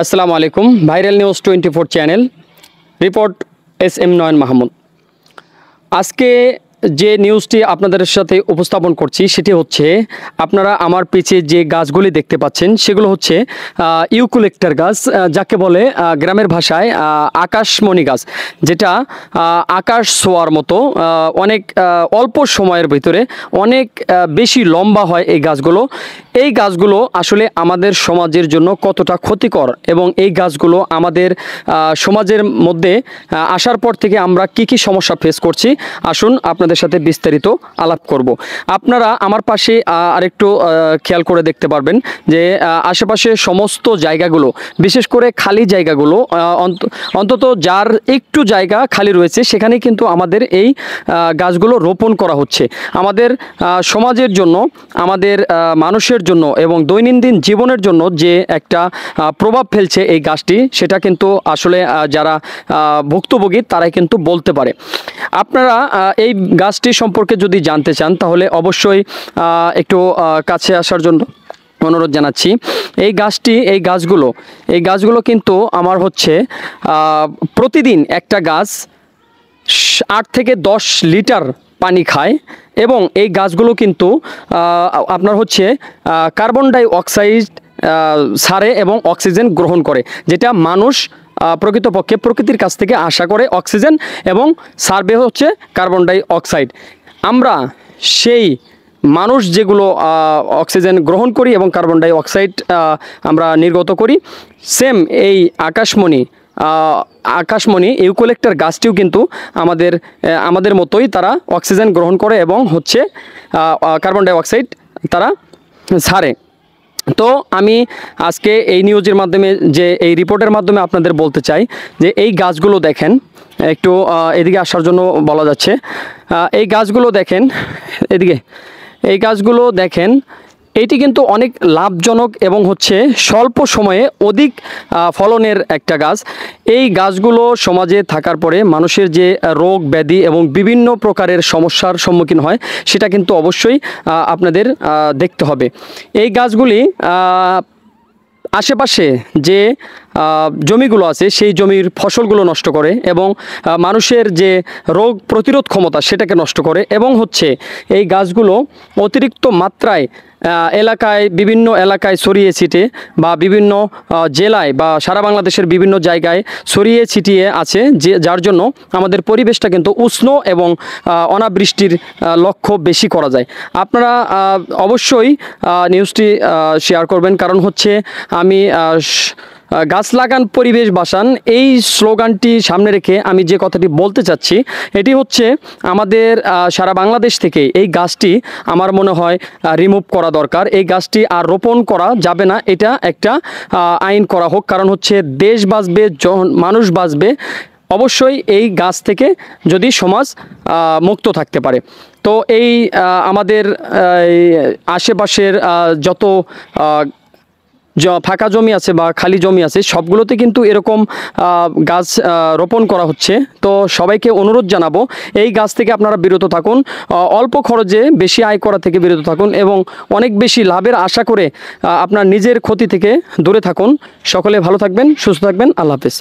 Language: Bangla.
আসসালামু আলাইকুম। Viral news 24 channel report SM নয়ন মাহমুদ। আজকে যে নিউজটি আপনাদের সাথে উপস্থাপন করছি সেটি হচ্ছে, আপনারা আমার পিছে যে গাছগুলি দেখতে পাচ্ছেন সেগুলো হচ্ছে ইউক্যালিপটাস গাছ, যাকে বলে গ্রামের ভাষায় আকাশমণি গাছ, যেটা আকাশ ছোঁয়ার মতো অনেক অল্প সময়ের ভিতরে অনেক বেশি লম্বা হয় এই গাছগুলো। এই গাছগুলো আসলে আমাদের সমাজের জন্য কতটা ক্ষতিকর এবং এই গাছগুলো আমাদের সমাজের মধ্যে আসার পর থেকে আমরা কি কি সমস্যা ফেস করছি, আসুন আপনাদের সাথে বিস্তারিত আলাপ করব। আপনারা আমার পাশে আরেকটু খেয়াল করে দেখতে পারবেন যে আশেপাশে সমস্ত জায়গাগুলো, বিশেষ করে খালি জায়গাগুলো, অন্তত যার একটু জায়গা খালি রয়েছে সেখানে কিন্তু আমাদের এই গাছগুলো রোপণ করা হচ্ছে। আমাদের সমাজের জন্য, আমাদের মানুষের জন্য এবং দৈনন্দিন জীবনের জন্য যে একটা প্রভাব ফেলছে এই গাছটি, সেটা কিন্তু আসলে যারা ভুক্তভোগী তারাই কিন্তু বলতে পারে। আপনারা এই গাছটি সম্পর্কে যদি জানতে চান তাহলে অবশ্যই একটু কাছে আসার জন্য অনুরোধ জানাচ্ছি। এই গাছগুলো কিন্তু আমার হচ্ছে প্রতিদিন একটা গাছ 8 থেকে 10 লিটার পানি খায় এবং এই গাছগুলো কিন্তু আপনার হচ্ছে কার্বন ডাই অক্সাইড ছাড়ে এবং অক্সিজেন গ্রহণ করে, যেটা মানুষ প্রকৃতপক্ষে প্রকৃতির কাছ থেকে আশা করে অক্সিজেন এবং ছাড়বে হচ্ছে কার্বন ডাই অক্সাইড। আমরা সেই মানুষ যেগুলো অক্সিজেন গ্রহণ করি এবং কার্বন ডাই অক্সাইড আমরা নির্গত করি, সেম এই আকাশমণি ইউক্যালিপটাস গাছটিও কিন্তু আমাদের মতোই তারা অক্সিজেন গ্রহণ করে এবং হচ্ছে কার্বন ডাই অক্সাইড তারা ছাড়ে। তো আমি আজকে এই নিউজের মাধ্যমে, যে এই রিপোর্টের মাধ্যমে আপনাদের বলতে চাই যে এই গাছগুলো দেখেন, একটু এদিকে আসার জন্য বলা যাচ্ছে। এই গাছগুলো দেখেন, এই গাছগুলো দেখেন, এটি কিন্তু অনেক লাভজনক এবং হচ্ছে স্বল্প সময়ে অধিক ফলনের একটা গাছ। এই গাছগুলো সমাজে থাকার পরে মানুষের যে রোগ ব্যাধি এবং বিভিন্ন প্রকারের সমস্যার সম্মুখীন হয় সেটা কিন্তু অবশ্যই আপনাদের দেখতে হবে। এই গাছগুলি আশেপাশে যে জমিগুলো আছে সেই জমির ফসলগুলো নষ্ট করে এবং মানুষের যে রোগ প্রতিরোধ ক্ষমতা সেটাকে নষ্ট করে এবং হচ্ছে এই গাছগুলো অতিরিক্ত মাত্রায় বিভিন্ন এলাকায় ছড়িয়ে ছিটিয়ে বা বিভিন্ন জেলায় বা সারা বাংলাদেশের বিভিন্ন জায়গায় ছড়িয়ে ছিটিয়ে আছে, যার জন্য আমাদের পরিবেশটা কিন্তু উষ্ণ এবং অনাবৃষ্টির লক্ষ্য বেশি করা যায়। আপনারা অবশ্যই নিউজটি শেয়ার করবেন, কারণ হচ্ছে আমি গাছ লাগান পরিবেশ বাঁচান এই স্লোগানটি সামনে রেখে আমি যে কথাটি বলতে চাচ্ছি এটি হচ্ছে, আমাদের সারা বাংলাদেশ থেকে এই গাছটি আমার মনে হয় রিমুভ করা দরকার। এই গাছটি আর রোপণ করা যাবে না, এটা একটা আইন করা হোক, কারণ হচ্ছে দেশ বাঁচবে, মানুষ বাঁচবে অবশ্যই এই গাছ থেকে যদি সমাজ মুক্ত থাকতে পারে। তো এই আমাদের আশেপাশের যত ফাঁকা জমি আছে বা খালি জমি আছে সবগুলোতে কিন্তু এরকম গাছ রোপণ করা হচ্ছে। তো সবাইকে অনুরোধ জানাবো, এই গাছ থেকে আপনারা বিরত থাকুন, অল্প খরচে বেশি আয় করা থেকে বিরত থাকুন এবং অনেক বেশি লাভের আশা করে আপনার নিজের ক্ষতি থেকে দূরে থাকুন। সকলে ভালো থাকবেন, সুস্থ থাকবেন। আল্লাহ হাফেজ।